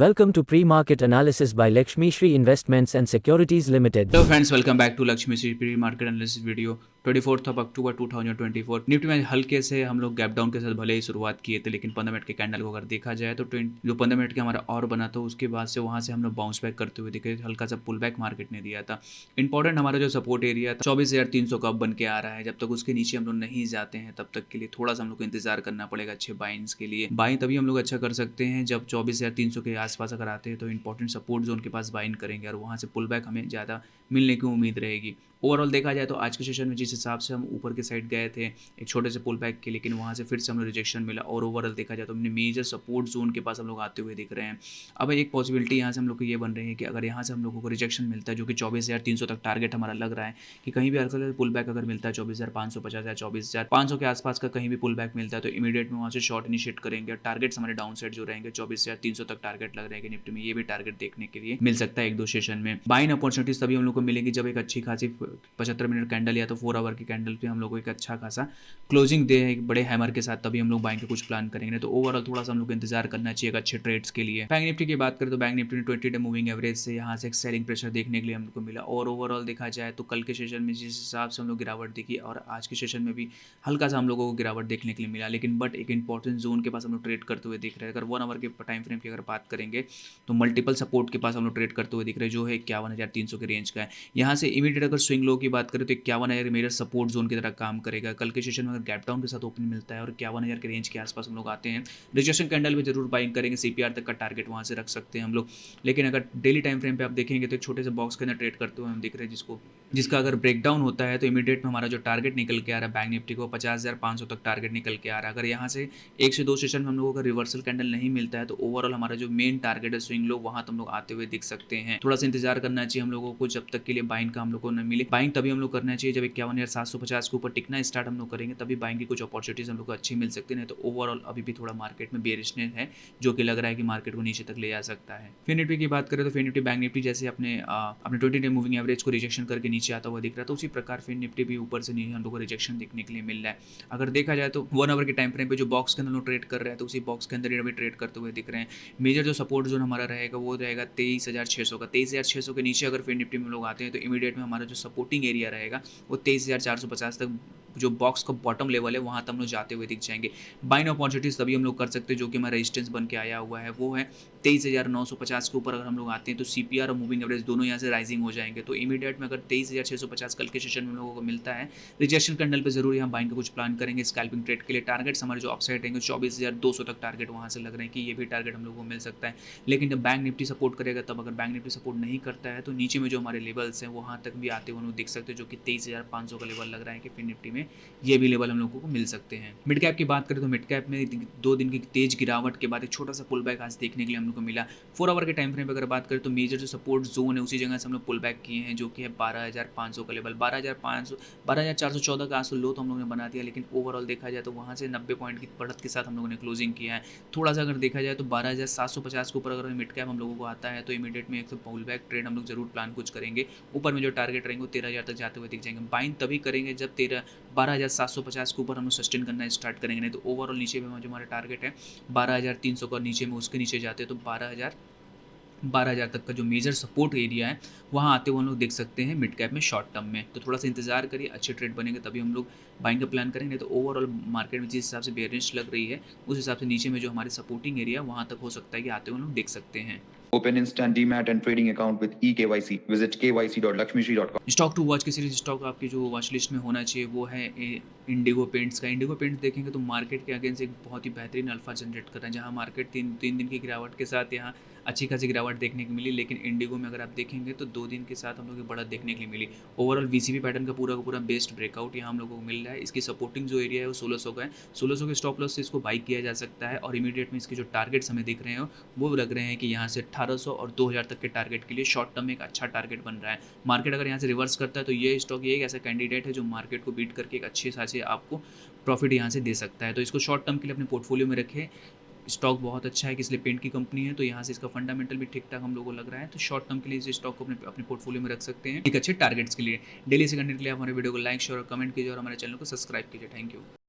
Welcome to Pre-Market Analysis by Lakshmi Shri Investments and Securities Limited. Hello friends, welcome back to Lakshmi Shri pre-market analysis video 24th of October 2024। Nifty में हल्के से हम लोग gap down के साथ भले ही शुरुआत किए थे, लेकिन 15 मिनट के कैंडल को अगर देखा जाए तो जो 15 मिनट के हमारा और बना था उसके बाद से वहाँ से हम लोग बाउंस बैक करते हुए दिखे। हल्का सा पुल बैक मार्केट ने दिया था। इंपॉर्टेंट हमारा जो सपोर्ट एरिया था 24,300 कब बन के आ रहा है। जब तक उसके नीचे हम लोग नहीं जाते हैं तब तक के लिए थोड़ा सा हम लोग को इंतजार करना पड़ेगा अच्छे बाइंग्स के लिए। बाइंग तभी हम लोग अच्छा कर सकते हैं जब 24,300 के आसपास अगर आते हैं तो इंपॉर्टेंट सपोर्ट जोन के पास बाइंग करेंगे और वहाँ से पुल बैक हमें ज़्यादा मिलने की उम्मीद रहेगी। ओवरऑल देखा जाए तो आज के सेशन में जिस हिसाब से हम ऊपर के साइड गए थे एक छोटे से पुल बैक के, लेकिन वहाँ से फिर से हमें रिजेक्शन मिला और ओवरऑल देखा जाए तो हमने मेजर सपोर्ट जोन के पास हम लोग आते हुए दिख रहे हैं। अब एक पॉसिबिलिटी यहाँ से हम लोग को ये बन रही है कि अगर यहाँ से हम लोगों को रिजेक्शन मिलता है जो कि 24,300 तक टारगेट हमारा लग रहा है कि कहीं भी हल्का पुल बैक अगर मिलता है 24,550 या 24,500 के आसपास का कहीं भी पुल बैक मिलता है तो इमीडिएट में वहाँ से शॉर्ट इनिशिएट करेंगे। टारगेट्स हमारे डाउन साइड जो रहेंगे 24,300 तक टारगेट लग रहे हैं निफ्टी में, ये भी टारगेट देखने के लिए मिल सकता है एक दो सेशन में। बाइंग अपॉर्चुनिटीज तभी हम लोग को मिलेंगी जब एक अच्छी खासी 75 मिनट कैंडल या तो 4 आवर की कैंडल पे हम लोग को एक अच्छा खासा क्लोजिंग दे है एक बड़े हैमर के साथ, तभी हम लोग बाइंग के कुछ प्लान करेंगे। तो ओवरऑल थोड़ा सा हम लोग को इंतजार करना चाहिए अच्छे ट्रेड्स के लिए। बैंक निफ्टी की बात करें तो बैंक निफ्टी ने 20 डे मूविंग एवरेज से यहाँ से एक सेलिंग प्रेशर देखने के लिए हम लोग को मिला और ओवरऑल देखा जाए तो कल के सेशन में जिस हिसाब से हम लोग गिरावट देखी और आज के सेशन में भी हल्का सा हम लोगों को गिरावट देखने के लिए मिला, लेकिन बट एक इंपॉर्टेंट जोन के पास हम लोग ट्रेड करते हुए दिख रहे हैं। अगर 1 आवर के टाइम फ्रेम की अगर बात करेंगे तो मल्टीपल सपोर्ट के पास हम लोग ट्रेड करते हुए दिख रहे हैं जो है 51,300 के रेंज का है। यहाँ से इमीडिएट अगर स्विंग लो की बात करें तो 51,000 मेरा सपोर्ट जोन की तरह काम करेगा। कल के सेशन में अगर गैप डाउन के साथ ओपन मिलता है और 51,000 के रेंज के आसपास हम लोग आते हैं, रिजेक्शन कैंडल में जरूर बाइंग करेंगे। सीपीआर तक का टारगेट वहाँ से रख सकते हैं हम लोग, लेकिन अगर डेली टाइम फ्रेम पे आप देखेंगे तो एक छोटे से बॉक्स के अंदर ट्रेड करते हुए हम दिख रहे हैं जिसका अगर ब्रेकडाउन होता है तो इमीडिएट में हमारा जो टारगेट निकल के आ रहा है बैंक निफ्टी को 50,500 तक टारगेट निकल के आ रहा है। अगर यहाँ से 1 से 2 सेशन में हम लोगों का रिवर्सल कैंडल नहीं मिलता है तो ओवरऑल हमारा जो मेन टारगेट है स्विंग लो वहाँ तो हम लोग आते हुए दिख सकते हैं। थोड़ा सा इंतजार करना चाहिए हम लोगों को जब तक के लिए बाइंग का हम लोग को न मिले। बाइंग तभी हम लोग करना चाहिए जब 51,750 के ऊपर टिकना स्टार्ट हम लोग करेंगे, तभी बाइंग की कुछ अपॉर्चुनिटीज हम लोग को अच्छी मिल सकती है। तो ओवरऑल अभी भी थोड़ा मार्केट में बेरिशनेस है जो कि लग रहा है कि मार्केट को नीचे तक ले जा सकता है। फिर निफ्टी की बात करें तो फिर निफ्टी बैंक निफ्टी जैसे अपने 20 डे मूविंग एवरेज को रिजेक्शन करके नीचे आता हुआ दिख रहा है, तो उसी प्रकार फिर निफ्टी भी ऊपर से नीचे हम लोग को रिजेक्शन देखने के लिए मिल रहा है। अगर देखा जाए तो 1 आवर के टाइम फ्रेम पे जो बॉक्स के अंदर लोग ट्रेड कर रहे हैं तो उसी बॉक्स के अंदर अभी ट्रेड करते हुए दिख रहे हैं। मेजर जो सपोर्ट जोन हमारा रहेगा वो रहेगा 23,600 का। 23,600 के नीचे अगर फिर निफ्टी में लोग आते हैं तो इमीडिएट में हमारा जो सपोर्टिंग एरिया रहेगा वो 23,450 तक जो बॉक्स का बॉटम लेवल है वहाँ तक हम लोग जाते हुए दिख जाएंगे। बाइंग अपॉर्चुनिटीज तभी हम लोग कर सकते हैं जो कि हमारा रेजिस्टेंस बन के आया हुआ है वो है 23,950 के ऊपर अगर हम लोग आते हैं तो सीपीआर और मूविंग एवरेज दोनों यहाँ से राइजिंग हो जाएंगे। तो इमीडिएट में अगर 23,650 कल के सेशन में हम लोगों को मिलता है रिजेक्शन कैंडल पे जरूर यहाँ बाइंग का कुछ प्लान करेंगे स्कैल्पिंग ट्रेड के लिए। टारगेट्स हमारे जो अपसाइड रहेंगे 24,200 तक टारगेट वहाँ से लग रहे हैं कि ये भी टारगेट हम लोग को मिल सकता है। लेकिन जब बैंक निफ्टी सपोर्ट करेगा तब, अगर बैंक निफ्टी सपोर्ट नहीं करता है तो नीचे में जो हमारे लेवल्स हैं वहाँ तक भी आते हुए दिख सकते हैं जो कि 23,500 का लेवल लग रहा है कि फिर निफ्टी में ये भी लेवल हम लोगों को मिल सकते हैं। मिड कैप की बात करें तो मिड कैप में 2 दिन की तेज गिरावट के बाद एक छोटा सा पुल बैक आज देखने के लिए हम लोग को मिला। 4 आवर के टाइम फ्रेम पर अगर बात करें तो मेजर जो सपोर्ट जोन है उसी जगह से हम लोग पुल बैक किए हैं जो कि है 12,500 का लेवल। 12,414 का आज लो तो हम लोगों ने बना दिया, लेकिन ओवरऑल देखा जाए तो वहाँ से 90 पॉइंट की बढ़त के साथ हम लोगों ने क्लोजिंग किया है। थोड़ा सा अगर देखा जाए तो 12,750 के ऊपर अगर मिड कैप हम लोगों को आता है तो इमीडिएट में एक पुल बैक ट्रेड हम लोग जरूर प्लान कुछ करेंगे। ऊपर में जो टारगेट रहेंगे वो 13,000 तक जाते हुए दिख जाएंगे। बाइंग तभी करेंगे जब 12,750 के ऊपर हम लोग सस्टेन करना स्टार्ट करेंगे, नहीं तो ओवरऑल नीचे में जो हमारा टारगेट है 12,300 का, नीचे में उसके नीचे जाते हैं तो 12,000 तक का जो मेजर सपोर्ट एरिया है वहाँ आते हुए हम लोग देख सकते हैं मिड कैप में शॉर्ट टर्म में। तो थोड़ा सा इंतजार करिए, अच्छे ट्रेड बनेंगे तभी हम लोग बाइंग का प्लान करेंगे। तो ओवरऑल मार्केट में जिस हिसाब से बेयरिश लग रही है उस हिसाब से नीचे में जो हमारे सपोर्टिंग एरिया वहाँ तक हो सकता है कि आते हुए हम लोग देख सकते हैं। Open instant demat and trading account with eKYC. Visit kyc.lakshmishri.com. Stock to watch की सीरीज स्टॉक आपकी जो वॉच लिस्ट में होना चाहिए वो है इंडिगो पेंट्स का। इंडिगो पेंट्स देखेंगे तो मार्केट के अगेंस्ट एक बहुत ही बेहतरीन अल्फा जनरेट कर रहा है, जहां मार्केट तीन दिन की गिरावट के साथ यहाँ अच्छी खासी गिरावट देखने को मिली। लेकिन इंडिगो में अगर आप देखेंगे तो 2 दिन के साथ हम लोग की बढ़त देखने के लिए मिली। ओवरऑल वीसीपी पैटर्न का पूरा बेस्ट ब्रेकआउट यहाँ हम लोगों को मिल रहा है। इसकी सपोर्टिंग जो एरिया है वो 1600 का है। 1600 के स्टॉप लॉस से इसको बाई किया जा सकता है और इमीडिएट में इसके जो टारगेट्स हमें दिख रहे हैं वो लग रहे हैं कि यहाँ से 1800 और 2000 तक के टारगेट के लिए शॉर्ट टर्म में एक अच्छा टारगेट बन रहा है। मार्केट अगर यहाँ से रिवर्स करता है तो ये स्टॉक ये एक ऐसा कैंडिडेट है जो मार्केट को बीट करके एक अच्छे खासे आपको प्रॉफिट यहाँ से दे सकता है। तो इसको शॉर्ट टर्म के लिए अपने पोर्टफोलियो में रखें। स्टॉक बहुत अच्छा है कि इसलिए पेंट की कंपनी है तो यहाँ से इसका फंडामेंटल भी ठीक ठाक हम लोगों को लग रहा है। तो शॉर्ट टर्म के लिए इस स्टॉक को अपने पोर्टफोलियो में रख सकते हैं एक अच्छे टारगेट्स के लिए। डेली से करने के लिए हमारे वीडियो को लाइक शेयर और कमेंट कीजिए और हमारे चैनल को सब्सक्राइब कीजिए। Thank you.